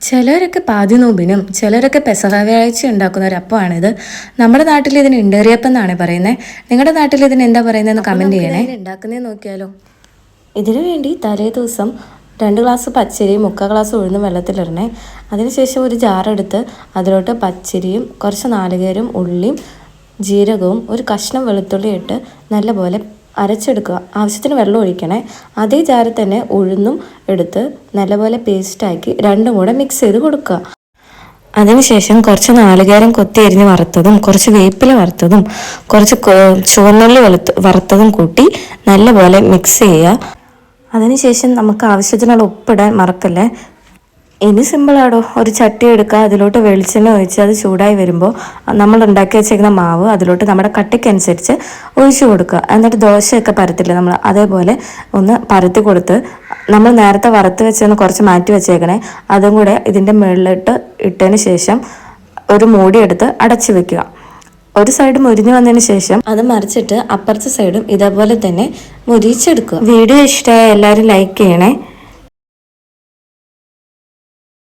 ചിലരൊക്കെ പാതി നോമ്പിനും ചിലരൊക്കെ പെസഹ വ്യാഴാഴ്ച ഉണ്ടാക്കുന്ന ഒരു അപ്പമാണിത്. നമ്മുടെ നാട്ടിൽ ഇതിന് ഇണ്ടേറിയപ്പം എന്നാണ് പറയുന്നത്. നിങ്ങളുടെ നാട്ടിൽ ഇതിന് എന്താ പറയുന്നതെന്ന് കമൻറ്റ് ചെയ്യണേ. ഉണ്ടാക്കുന്നേ നോക്കിയാലോ. ഇതിനു വേണ്ടി തലേ ദിവസം 2 ഗ്ലാസ് പച്ചരിയും 3/4 ഗ്ലാസ് ഉഴുന്നും വെള്ളത്തിലിടണേ. അതിനുശേഷം ഒരു ജാറെടുത്ത് അതിലോട്ട് പച്ചരിയും കുറച്ച് നാളികേരവും ഉള്ളിയും ജീരകവും ഒരു കഷ്ണം വെളുത്തുള്ളി ഇട്ട് നല്ലപോലെ അരച്ചെടുക്കുക. ആവശ്യത്തിന് വെള്ളം ഒഴിക്കണേ. അതേ ജാറിൽ തന്നെ ഉഴുന്നും എടുത്ത് നല്ലപോലെ പേസ്റ്റാക്കി രണ്ടും കൂടെ മിക്സ് ചെയ്ത് കൊടുക്കുക. അതിനുശേഷം കുറച്ച് നാളികേരം കൊത്തി എരിഞ്ഞ് വറുത്തതും കുറച്ച് വേപ്പില വറുത്തതും കുറച്ച് ചുവന്നുള്ളി വറുത്തതും കൂട്ടി നല്ലപോലെ മിക്സ് ചെയ്യുക. അതിനുശേഷം നമുക്ക് ആവശ്യത്തിനുള്ള ഉപ്പിടാൻ മറക്കല്ലേ. ഇനി സിമ്പിളാടോ. ഒരു ചട്ടി എടുക്കുക, അതിലോട്ട് വെളിച്ചെണ്ണ ഒഴിച്ച് അത് ചൂടായി വരുമ്പോൾ നമ്മൾ ഉണ്ടാക്കി വെച്ചേക്കുന്ന മാവ് അതിലോട്ട് നമ്മുടെ കട്ടിക്കനുസരിച്ച് ഒഴിച്ചു കൊടുക്കുക. എന്നിട്ട് ദോശയൊക്കെ പരത്തില്ലേ നമ്മൾ, അതേപോലെ ഒന്ന് പരത്തി കൊടുത്ത് നമ്മൾ നേരത്തെ വറുത്ത് വെച്ചൊന്ന് കുറച്ച് മാറ്റി വെച്ചേക്കണേ. അതും കൂടെ ഇതിൻ്റെ മുകളിലിട്ട് ഇട്ടതിന് ശേഷം ഒരു മൂടിയെടുത്ത് അടച്ചു വെക്കുക. ഒരു സൈഡ് മുരിഞ്ഞു വന്നതിന് ശേഷം അത് മറിച്ചിട്ട് അപ്പുറത്തെ സൈഡും ഇതേപോലെ തന്നെ മുരിച്ചെടുക്കുക. വീഡിയോ ഇഷ്ടമായ എല്ലാവരും ലൈക്ക് ചെയ്യണേ.